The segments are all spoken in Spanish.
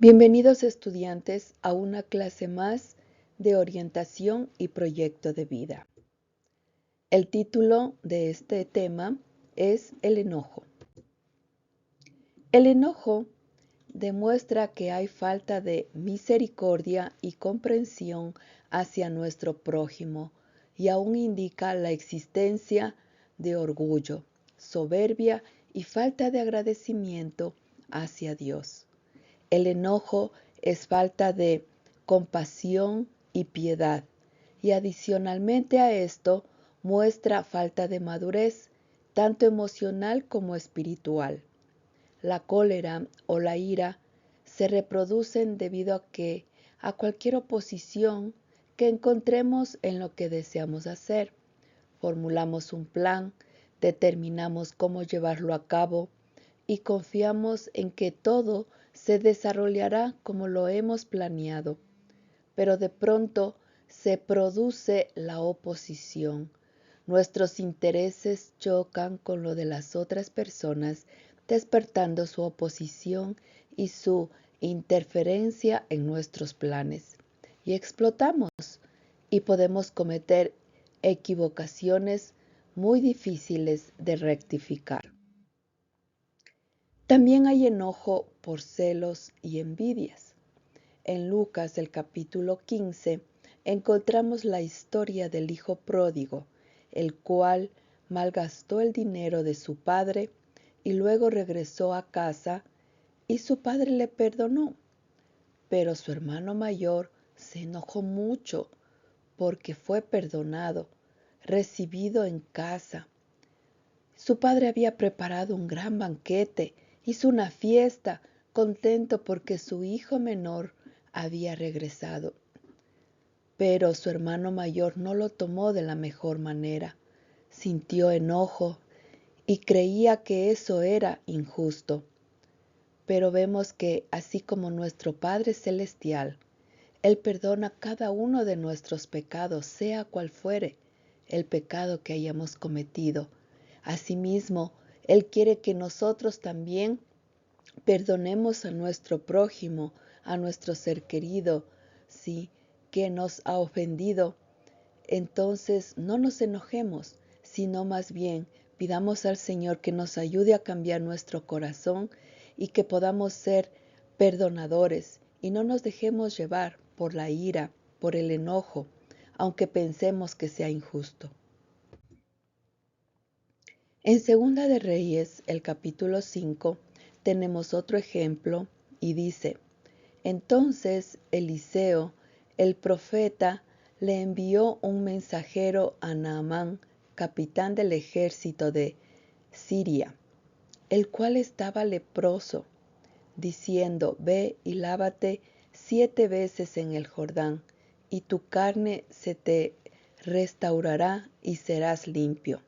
Bienvenidos estudiantes a una clase más de orientación y proyecto de vida. El título de este tema es el enojo. El enojo demuestra que hay falta de misericordia y comprensión hacia nuestro prójimo y aún indica la existencia de orgullo, soberbia y falta de agradecimiento hacia Dios. El enojo es falta de compasión y piedad, y adicionalmente a esto muestra falta de madurez, tanto emocional como espiritual. La cólera o la ira se reproducen debido a cualquier oposición que encontremos en lo que deseamos hacer. Formulamos un plan, determinamos cómo llevarlo a cabo y confiamos en que todo se desarrollará como lo hemos planeado. Pero de pronto se produce la oposición. Nuestros intereses chocan con lo de las otras personas, despertando su oposición y su interferencia en nuestros planes. Y explotamos y podemos cometer equivocaciones muy difíciles de rectificar. También hay enojo por celos y envidias. En Lucas, el capítulo 15, encontramos la historia del hijo pródigo, el cual malgastó el dinero de su padre y luego regresó a casa y su padre le perdonó. Pero su hermano mayor se enojó mucho porque fue perdonado, recibido en casa. Su padre había preparado un gran banquete, hizo una fiesta, contento porque su hijo menor había regresado. Pero su hermano mayor no lo tomó de la mejor manera. Sintió enojo y creía que eso era injusto. Pero vemos que, así como nuestro Padre Celestial, Él perdona cada uno de nuestros pecados, sea cual fuere el pecado que hayamos cometido. Asimismo, Él quiere que nosotros también perdonemos a nuestro prójimo, a nuestro ser querido, sí, que nos ha ofendido. Entonces no nos enojemos, sino más bien pidamos al Señor que nos ayude a cambiar nuestro corazón y que podamos ser perdonadores y no nos dejemos llevar por la ira, por el enojo, aunque pensemos que sea injusto. En Segunda de Reyes, el capítulo 5, tenemos otro ejemplo y dice: Entonces Eliseo, el profeta, le envió un mensajero a Naamán, capitán del ejército de Siria, el cual estaba leproso, diciendo: Ve y lávate 7 veces en el Jordán, y tu carne se te restaurará y serás limpio.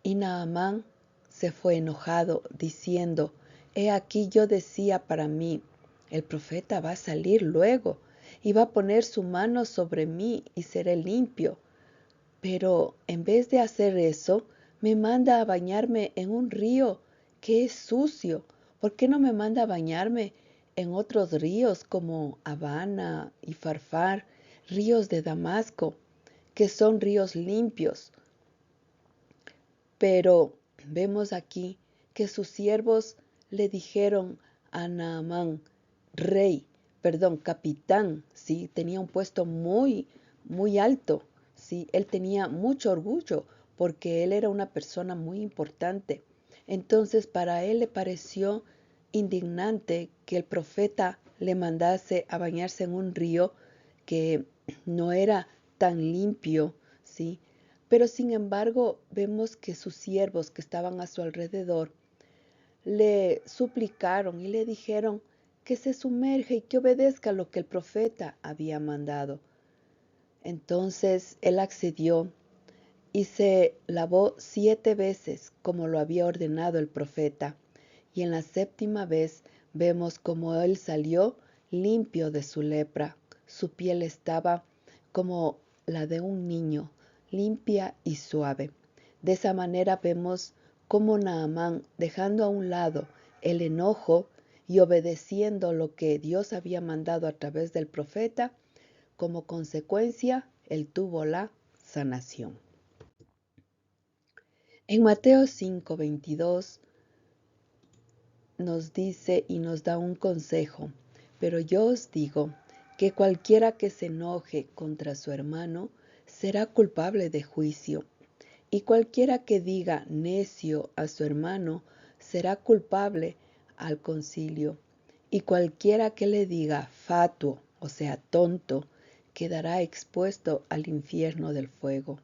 Y Naamán se fue enojado, diciendo: He aquí yo decía para mí, el profeta va a salir luego y va a poner su mano sobre mí y seré limpio. Pero en vez de hacer eso, me manda a bañarme en un río que es sucio. ¿Por qué no me manda a bañarme en otros ríos como Habana y Farfar, ríos de Damasco, que son ríos limpios? Pero vemos aquí que sus siervos le dijeron a Naamán, capitán, ¿sí? Tenía un puesto muy, muy alto, ¿sí? Él tenía mucho orgullo porque él era una persona muy importante. Entonces para él le pareció indignante que el profeta le mandase a bañarse en un río que no era tan limpio, ¿sí? Pero sin embargo, vemos que sus siervos que estaban a su alrededor le suplicaron y le dijeron que se sumerja y que obedezca lo que el profeta había mandado. Entonces él accedió y se lavó 7 veces como lo había ordenado el profeta. Y en la 7ª vez vemos como él salió limpio de su lepra. Su piel estaba como la de un niño, limpia y suave. De esa manera vemos cómo Naamán, dejando a un lado el enojo y obedeciendo lo que Dios había mandado a través del profeta, como consecuencia, él tuvo la sanación. En Mateo 5:22 nos dice y nos da un consejo: pero yo os digo que cualquiera que se enoje contra su hermano será culpable de juicio, y cualquiera que diga necio a su hermano será culpable al concilio, y cualquiera que le diga fatuo, o sea, tonto, quedará expuesto al infierno del fuego.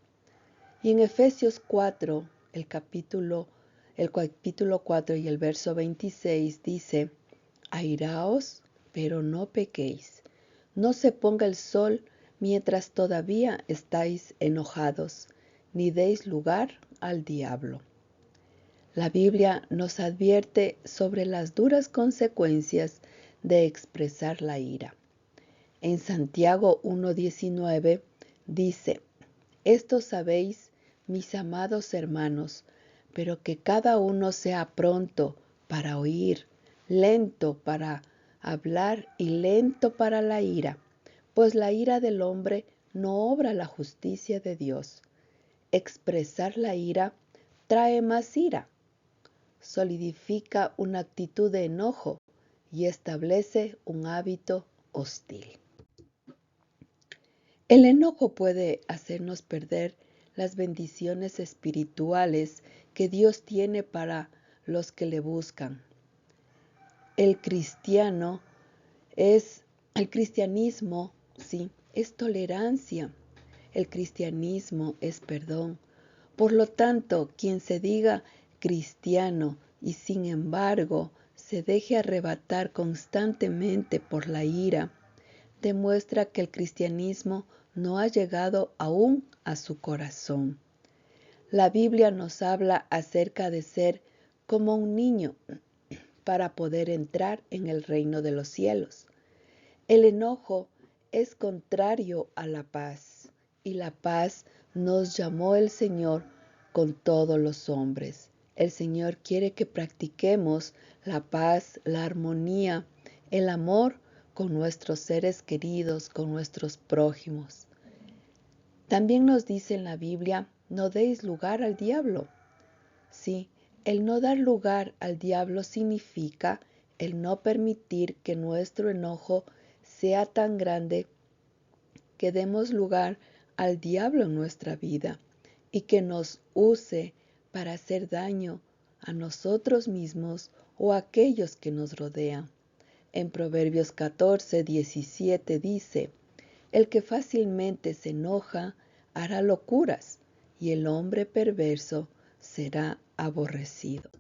Y en Efesios 4, el capítulo 4 y el verso 26 dice: airaos, pero no pequéis. No se ponga el sol mientras todavía estáis enojados, ni deis lugar al diablo. La Biblia nos advierte sobre las duras consecuencias de expresar la ira. En Santiago 1:19 dice: esto sabéis, mis amados hermanos, pero que cada uno sea pronto para oír, lento para hablar y lento para la ira, pues la ira del hombre no obra la justicia de Dios. Expresar la ira trae más ira, solidifica una actitud de enojo y establece un hábito hostil. El enojo puede hacernos perder las bendiciones espirituales que Dios tiene para los que le buscan. El cristianismo, sí, es tolerancia. El cristianismo es perdón. Por lo tanto, quien se diga cristiano y sin embargo se deje arrebatar constantemente por la ira, demuestra que el cristianismo no ha llegado aún a su corazón. La Biblia nos habla acerca de ser como un niño para poder entrar en el reino de los cielos. El enojo es contrario a la paz, y la paz nos llamó el Señor con todos los hombres. El Señor quiere que practiquemos la paz, la armonía, el amor con nuestros seres queridos, con nuestros prójimos. También nos dice en la Biblia: no deis lugar al diablo. Sí, el no dar lugar al diablo significa el no permitir que nuestro enojo sea tan grande que demos lugar al diablo en nuestra vida y que nos use para hacer daño a nosotros mismos o a aquellos que nos rodean. En Proverbios 14:17 dice: el que fácilmente se enoja hará locuras, y el hombre perverso será aborrecido.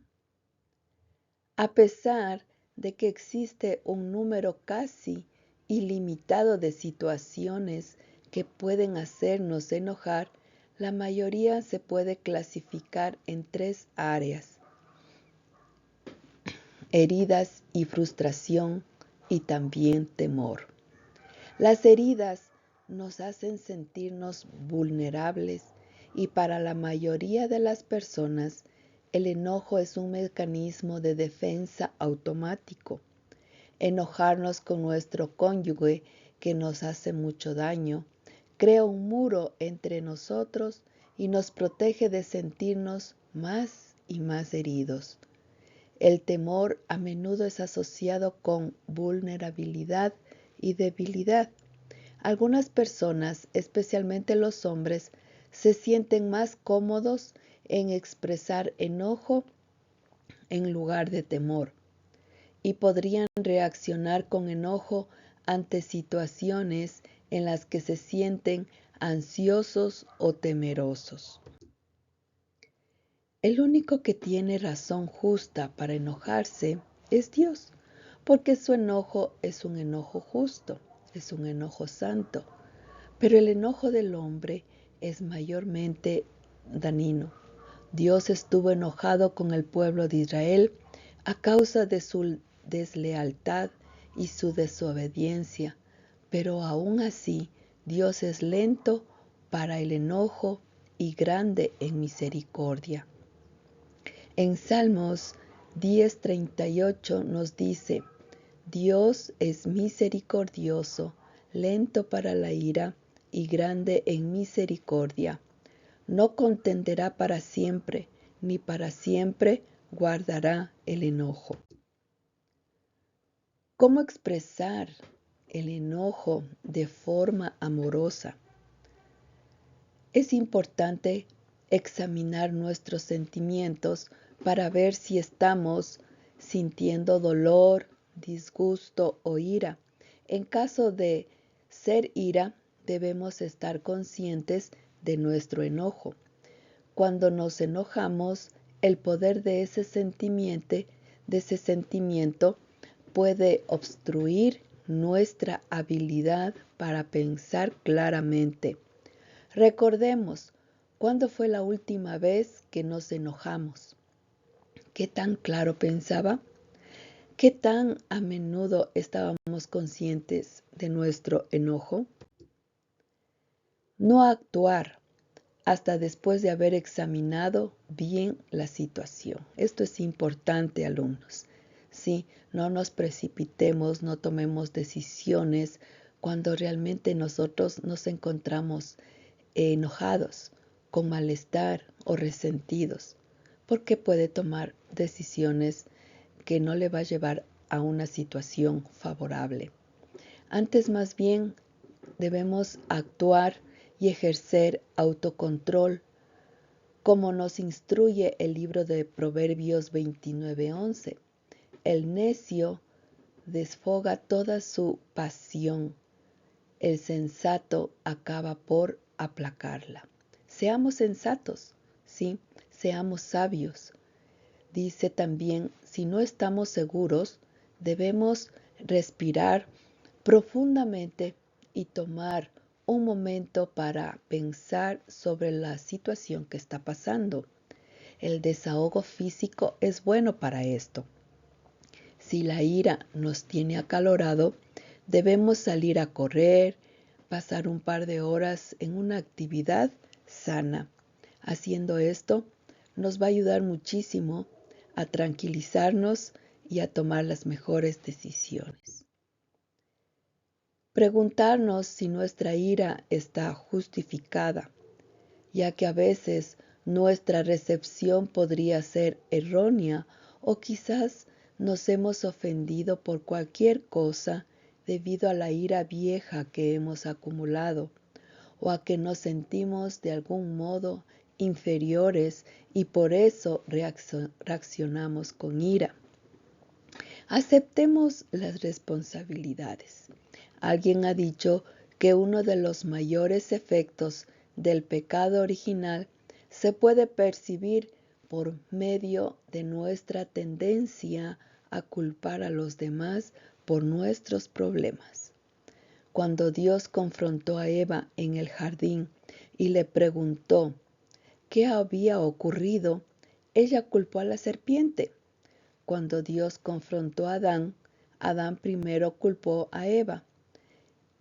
A pesar de que existe un número casi ilimitado de situaciones que pueden hacernos enojar, la mayoría se puede clasificar en 3 áreas: heridas y frustración, y también temor. Las heridas nos hacen sentirnos vulnerables, y para la mayoría de las personas el enojo es un mecanismo de defensa automático. Enojarnos con nuestro cónyuge que nos hace mucho daño crea un muro entre nosotros y nos protege de sentirnos más y más heridos. El temor a menudo es asociado con vulnerabilidad y debilidad. Algunas personas, especialmente los hombres, se sienten más cómodos en expresar enojo en lugar de temor, y podrían reaccionar con enojo ante situaciones en las que se sienten ansiosos o temerosos. El único que tiene razón justa para enojarse es Dios, porque su enojo es un enojo justo, es un enojo santo. Pero el enojo del hombre es mayormente dañino. Dios estuvo enojado con el pueblo de Israel a causa de su deslealtad y su desobediencia, pero aún así Dios es lento para el enojo y grande en misericordia. En Salmos 10:38 nos dice: Dios es misericordioso, lento para la ira y grande en misericordia. No contenderá para siempre, ni para siempre guardará el enojo. ¿Cómo expresar el enojo de forma amorosa? Es importante examinar nuestros sentimientos para ver si estamos sintiendo dolor, disgusto o ira. En caso de ser ira, debemos estar conscientes de nuestro enojo. Cuando nos enojamos, el poder de ese sentimiento puede obstruir nuestra habilidad para pensar claramente. Recordemos, ¿cuándo fue la última vez que nos enojamos? ¿Qué tan claro pensaba? ¿Qué tan a menudo estábamos conscientes de nuestro enojo? No actuar hasta después de haber examinado bien la situación. Esto es importante, alumnos. Sí, no nos precipitemos, no tomemos decisiones cuando realmente nosotros nos encontramos enojados, con malestar o resentidos, porque puede tomar decisiones que no le va a llevar a una situación favorable. Antes, más bien, debemos actuar y ejercer autocontrol, como nos instruye el libro de Proverbios 29:11. El necio desfoga toda su pasión, el sensato acaba por aplacarla. Seamos sensatos, ¿sí? Seamos sabios. Dice también, si no estamos seguros, debemos respirar profundamente y tomar un momento para pensar sobre la situación que está pasando. El desahogo físico es bueno para esto. Si la ira nos tiene acalorado, debemos salir a correr, pasar un par de horas en una actividad sana. Haciendo esto, nos va a ayudar muchísimo a tranquilizarnos y a tomar las mejores decisiones. Preguntarnos si nuestra ira está justificada, ya que a veces nuestra recepción podría ser errónea o quizás nos hemos ofendido por cualquier cosa debido a la ira vieja que hemos acumulado o a que nos sentimos de algún modo inferiores y por eso reaccionamos con ira. Aceptemos las responsabilidades. Alguien ha dicho que uno de los mayores efectos del pecado original se puede percibir por medio de nuestra tendencia a culpar a los demás por nuestros problemas. Cuando Dios confrontó a Eva en el jardín y le preguntó qué había ocurrido, ella culpó a la serpiente. Cuando Dios confrontó a Adán, Adán primero culpó a Eva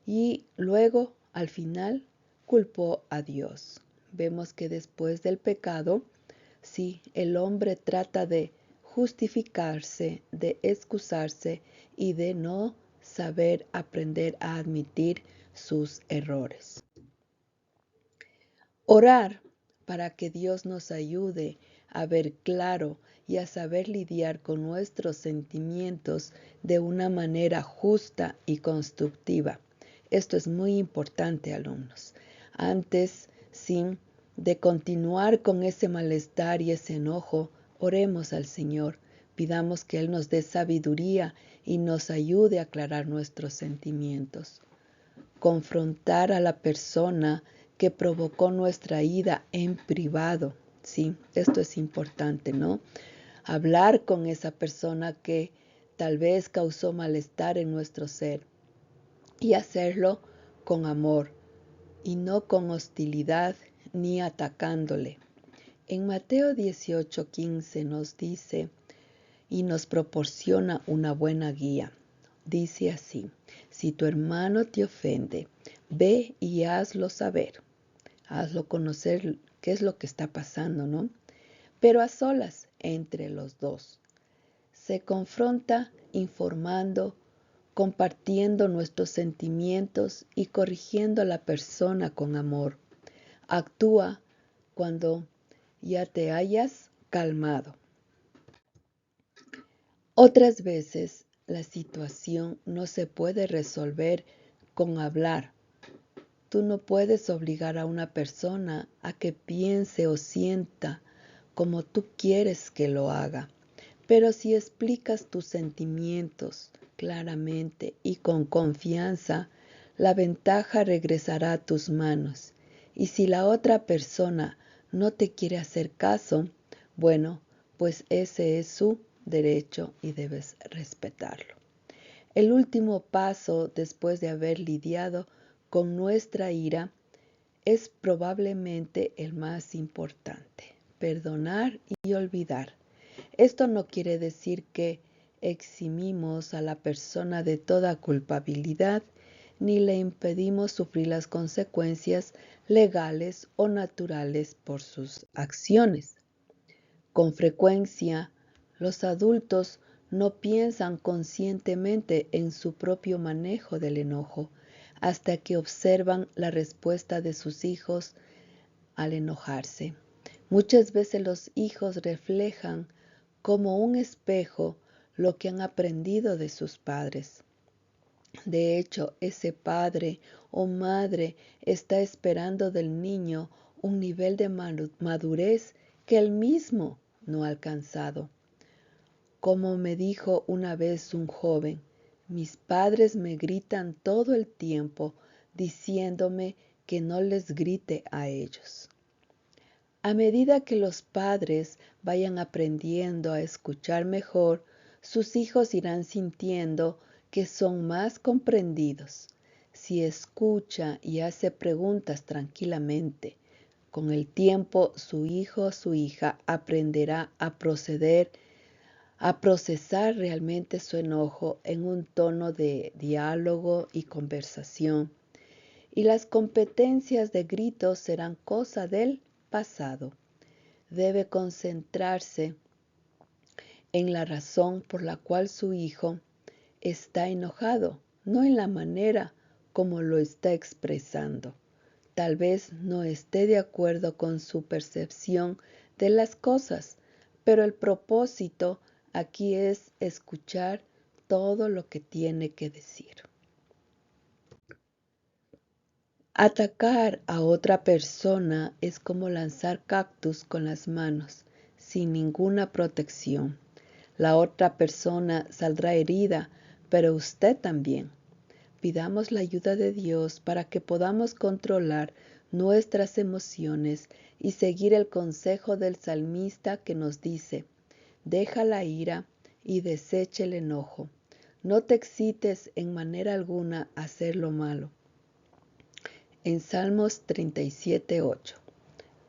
y luego, al final, culpó a Dios. Vemos que después del pecado, sí, el hombre trata de justificarse, de excusarse y de no saber aprender a admitir sus errores. Orar para que Dios nos ayude a ver claro y a saber lidiar con nuestros sentimientos de una manera justa y constructiva. Esto es muy importante, alumnos. Antes, sin de continuar con ese malestar y ese enojo, oremos al Señor, pidamos que Él nos dé sabiduría y nos ayude a aclarar nuestros sentimientos. Confrontar a la persona que provocó nuestra ira en privado. Sí, esto es importante, ¿no? Hablar con esa persona que tal vez causó malestar en nuestro ser y hacerlo con amor y no con hostilidad ni atacándole. En Mateo 18:15 nos dice y nos proporciona una buena guía. Dice así, si tu hermano te ofende, ve y hazlo saber. Hazlo conocer qué es lo que está pasando, ¿no? Pero a solas entre los dos. Se confronta informando compartiendo nuestros sentimientos y corrigiendo a la persona con amor. Actúa cuando ya te hayas calmado. Otras veces la situación no se puede resolver con hablar. Tú no puedes obligar a una persona a que piense o sienta como tú quieres que lo haga. Pero si explicas tus sentimientos claramente y con confianza, la ventaja regresará a tus manos. Y si la otra persona no te quiere hacer caso, bueno, pues ese es su derecho y debes respetarlo. El último paso después de haber lidiado con nuestra ira es probablemente el más importante: perdonar y olvidar. Esto no quiere decir que eximimos a la persona de toda culpabilidad, ni le impedimos sufrir las consecuencias legales o naturales por sus acciones. Con frecuencia, los adultos no piensan conscientemente en su propio manejo del enojo hasta que observan la respuesta de sus hijos al enojarse. Muchas veces los hijos reflejan como un espejo lo que han aprendido de sus padres. De hecho, ese padre o madre está esperando del niño un nivel de madurez que él mismo no ha alcanzado. Como me dijo una vez un joven, mis padres me gritan todo el tiempo diciéndome que no les grite a ellos. A medida que los padres vayan aprendiendo a escuchar mejor, sus hijos irán sintiendo que son más comprendidos. Si escucha y hace preguntas tranquilamente, con el tiempo su hijo o su hija aprenderá a procesar realmente su enojo en un tono de diálogo y conversación. Y las competencias de gritos serán cosa del pasado. Debe concentrarse en la razón por la cual su hijo está enojado, no en la manera como lo está expresando. Tal vez no esté de acuerdo con su percepción de las cosas, pero el propósito aquí es escuchar todo lo que tiene que decir. Atacar a otra persona es como lanzar cactus con las manos, sin ninguna protección. La otra persona saldrá herida, pero usted también. Pidamos la ayuda de Dios para que podamos controlar nuestras emociones y seguir el consejo del salmista que nos dice: deja la ira y desecha el enojo. No te excites en manera alguna a hacer lo malo. En Salmos 37:8.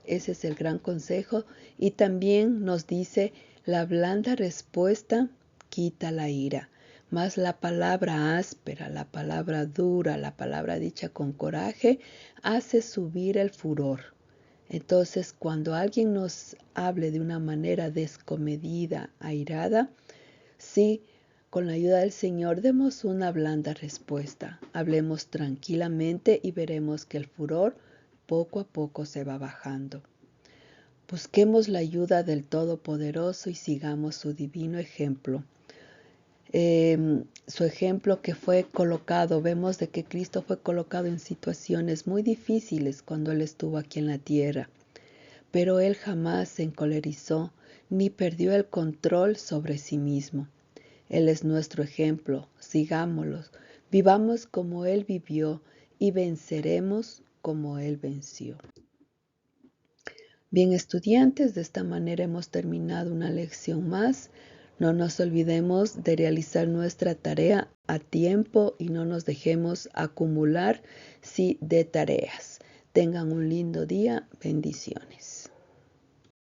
Ese es el gran consejo. Y también nos dice: la blanda respuesta quita la ira, mas la palabra áspera, la palabra dura, la palabra dicha con coraje, hace subir el furor. Entonces, cuando alguien nos hable de una manera descomedida, airada, sí, con la ayuda del Señor demos una blanda respuesta. Hablemos tranquilamente y veremos que el furor poco a poco se va bajando. Busquemos la ayuda del Todopoderoso y sigamos su divino ejemplo. Su ejemplo que fue colocado, vemos de que Cristo fue colocado en situaciones muy difíciles cuando Él estuvo aquí en la tierra. Pero Él jamás se encolerizó ni perdió el control sobre sí mismo. Él es nuestro ejemplo, sigámoslo, vivamos como Él vivió y venceremos como Él venció. Bien, estudiantes, de esta manera hemos terminado una lección más. No nos olvidemos de realizar nuestra tarea a tiempo y no nos dejemos acumular de tareas. Tengan un lindo día. Bendiciones.